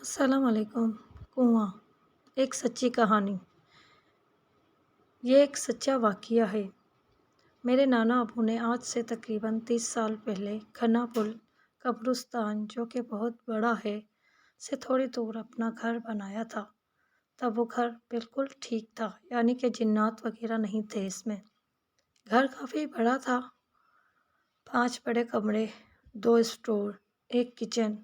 السلام علیکم۔ کنواں، ایک سچی کہانی۔ یہ ایک سچا واقعہ ہے۔ میرے نانا ابو نے آج سے تقریباً 30 سال پہلے کھنا پل قبرستان، جو کہ بہت بڑا ہے، سے تھوڑی دور اپنا گھر بنایا تھا۔ تب وہ گھر بالکل ٹھیک تھا، یعنی کہ جنات وغیرہ نہیں تھے اس میں۔ گھر کافی بڑا تھا، 5 بڑے کمرے، 2 اسٹور، 1 کچن،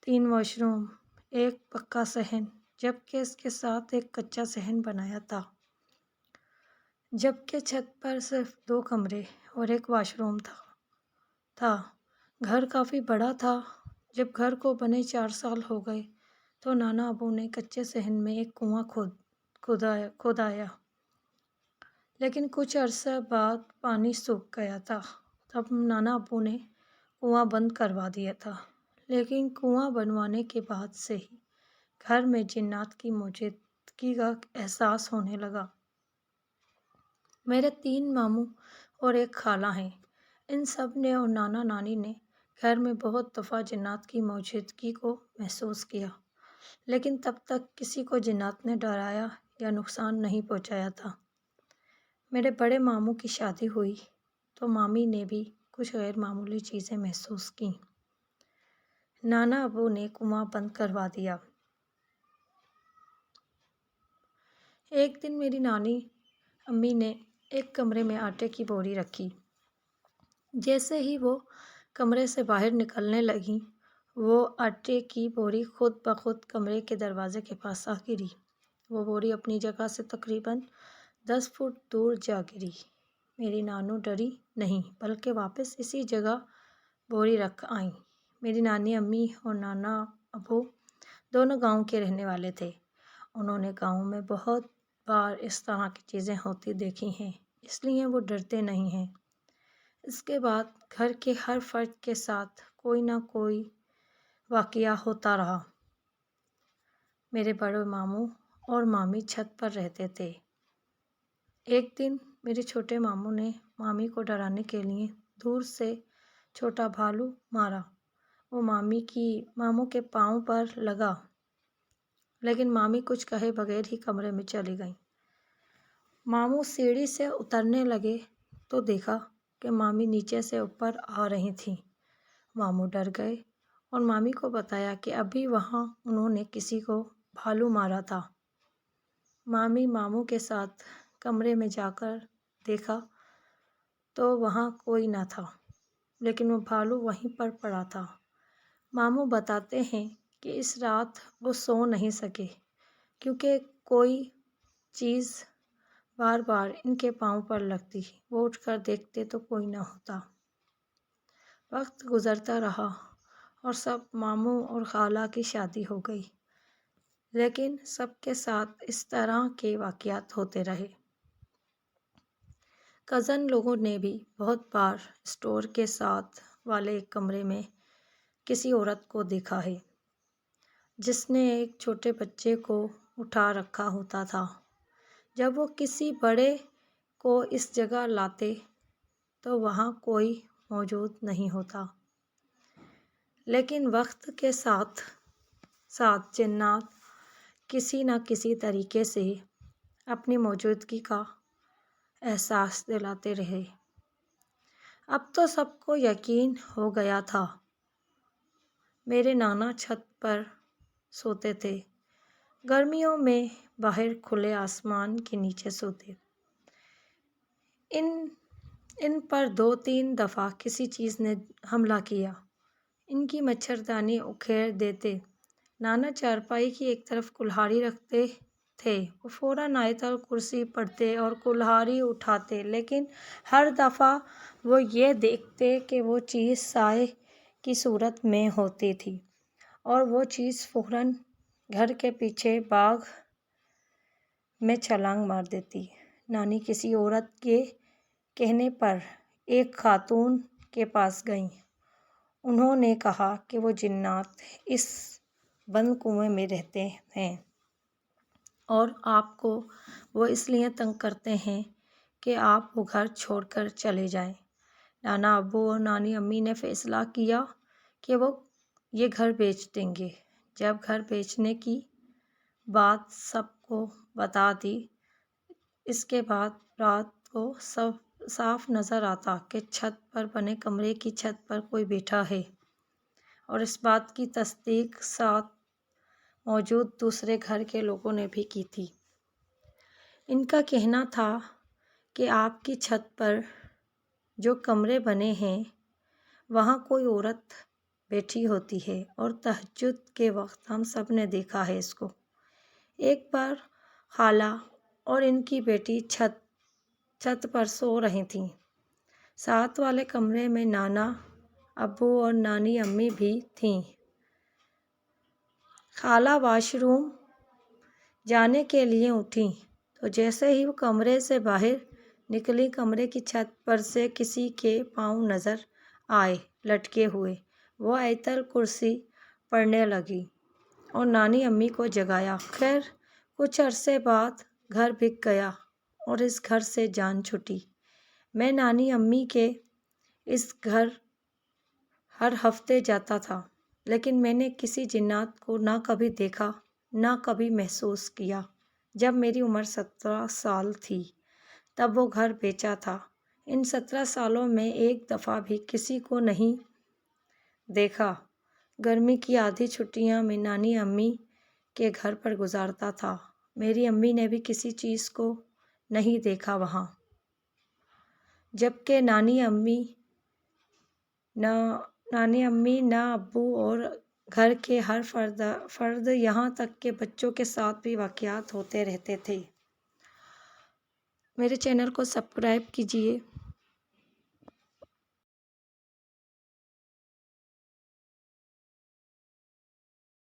3 واش روم، 1 پکا صحن، جبکہ اس کے ساتھ ایک کچا صحن بنایا جبکہ چھت پر صرف 2 کمرے اور 1 واش روم تھا۔ گھر کافی بڑا تھا۔ جب گھر کو بنے 4 سال ہو گئے تو نانا ابو نے کچے صحن میں ایک کنواں کھودایا، لیکن کچھ عرصہ بعد پانی سوکھ گیا تھا۔ تب نانا ابو نے کنواں بند کروا دیا تھا، لیکن کنواں بنوانے کے بعد سے ہی گھر میں جنات کی موجودگی کا احساس ہونے لگا۔ میرے 3 ماموں اور 1 خالہ ہیں۔ ان سب نے اور نانا نانی نے گھر میں بہت دفعہ جنات کی موجودگی کو محسوس کیا، لیکن تب تک کسی کو جنات نے ڈرایا یا نقصان نہیں پہنچایا تھا۔ میرے بڑے ماموں کی شادی ہوئی تو مامی نے بھی کچھ غیر معمولی چیزیں محسوس کیں۔ نانا ابو نے کنواں بند کروا دیا۔ ایک دن میری نانی امی نے ایک کمرے میں آٹے کی بوری رکھی۔ جیسے ہی وہ کمرے سے باہر نکلنے لگیں، وہ آٹے کی بوری خود بخود کمرے کے دروازے کے پاس آ گری۔ وہ بوری اپنی جگہ سے تقریباً 10 فٹ دور جا گری۔ میری نانو ڈری نہیں، بلکہ واپس اسی جگہ بوری رکھ آئیں۔ میری نانی امی اور نانا ابو دونوں گاؤں کے رہنے والے تھے۔ انہوں نے گاؤں میں بہت بار اس طرح کی چیزیں ہوتی دیکھی ہیں، اس لیے وہ ڈرتے نہیں ہیں۔ اس کے بعد گھر کے ہر فرد کے ساتھ کوئی نہ کوئی واقعہ ہوتا رہا۔ میرے بڑے ماموں اور مامی چھت پر رہتے تھے۔ ایک دن میرے چھوٹے ماموں نے مامی کو ڈرانے کے لیے دور سے چھوٹا بھالو مارا۔ وہ ماموں کے پاؤں پر لگا، لیکن مامی کچھ کہے بغیر ہی کمرے میں چلی گئیں۔ ماموں سیڑھی سے اترنے لگے تو دیکھا کہ مامی نیچے سے اوپر آ رہی تھیں۔ ماموں ڈر گئے اور مامی کو بتایا کہ ابھی وہاں انہوں نے کسی کو بھالو مارا تھا۔ مامی ماموں کے ساتھ کمرے میں جا کر دیکھا تو وہاں کوئی نہ تھا، لیکن وہ بھالو وہیں پر پڑا تھا۔ ماموں بتاتے ہیں کہ اس رات وہ سو نہیں سکے، کیونکہ کوئی چیز بار بار ان کے پاؤں پر لگتی۔ وہ اٹھ کر دیکھتے تو کوئی نہ ہوتا۔ وقت گزرتا رہا اور سب ماموں اور خالہ کی شادی ہو گئی، لیکن سب کے ساتھ اس طرح کے واقعات ہوتے رہے۔ کزن لوگوں نے بھی بہت بار اسٹور کے ساتھ والے ایک کمرے میں کسی عورت کو دیکھا ہے، جس نے ایک چھوٹے بچے کو اٹھا رکھا ہوتا تھا۔ جب وہ کسی بڑے کو اس جگہ لاتے تو وہاں کوئی موجود نہیں ہوتا، لیکن وقت کے ساتھ ساتھ جنات کسی نہ کسی طریقے سے اپنی موجودگی کا احساس دلاتے رہے۔ اب تو سب کو یقین ہو گیا تھا۔ میرے نانا چھت پر سوتے تھے، گرمیوں میں باہر کھلے آسمان کے نیچے سوتے۔ ان پر 2-3 دفعہ کسی چیز نے حملہ کیا۔ ان کی مچھردانی اکھیڑ دیتے۔ نانا چارپائی کی ایک طرف کلہاڑی رکھتے تھے، وہ فوراً آیت الکرسی پڑھتے اور کلہاڑی اٹھاتے، لیکن ہر دفعہ وہ یہ دیکھتے کہ وہ چیز سائے کی صورت میں ہوتی تھی، اور وہ چیز فوراً گھر کے پیچھے باغ میں چھلانگ مار دیتی۔ نانی کسی عورت کے کہنے پر ایک خاتون کے پاس گئیں۔ انہوں نے کہا کہ وہ جنات اس بند کنویں میں رہتے ہیں اور آپ کو وہ اس لیے تنگ کرتے ہیں کہ آپ وہ گھر چھوڑ کر چلے جائیں۔ نانا ابو اور نانی امی نے فیصلہ کیا کہ وہ یہ گھر بیچ دیں گے۔ جب گھر بیچنے کی بات سب کو بتا دی، اس کے بعد رات کو سب صاف نظر آتا کہ چھت پر بنے کمرے کی چھت پر کوئی بیٹھا ہے، اور اس بات کی تصدیق ساتھ موجود دوسرے گھر کے لوگوں نے بھی کی تھی۔ ان کا کہنا تھا کہ آپ کی چھت پر جو کمرے بنے ہیں وہاں کوئی عورت بیٹھی ہوتی ہے، اور تہجد کے وقت ہم سب نے دیکھا ہے اس کو۔ ایک بار خالہ اور ان کی بیٹی چھت پر سو رہی تھیں۔ ساتھ والے کمرے میں نانا ابو اور نانی امی بھی تھیں۔ خالہ واش روم جانے کے لیے اٹھیں تو جیسے ہی وہ کمرے سے باہر نکلی، کمرے کی چھت پر سے کسی کے پاؤں نظر آئے لٹکے ہوئے۔ وہ آیت الکرسی پڑھنے لگی اور نانی امی کو جگایا۔ خیر کچھ عرصے بعد گھر بک گیا اور اس گھر سے جان چھٹی۔ میں نانی امی کے اس گھر ہر ہفتے جاتا تھا، لیکن میں نے کسی جنات کو نہ کبھی دیکھا نہ کبھی محسوس کیا۔ جب میری عمر 17 سال تھی تب وہ گھر بیچا تھا۔ ان 17 سالوں میں ایک دفعہ بھی کسی کو نہیں دیکھا۔ گرمی کی آدھی چھٹیاں میں نانی امی کے گھر پر گزارتا تھا۔ میری امی نے بھی کسی چیز کو نہیں دیکھا وہاں، جبکہ نانی امی نہ ابو اور گھر کے ہر فرد یہاں تک کہ بچوں کے ساتھ بھی واقعات ہوتے رہتے تھے۔ میرے چینل کو سبسکرائب کیجیے۔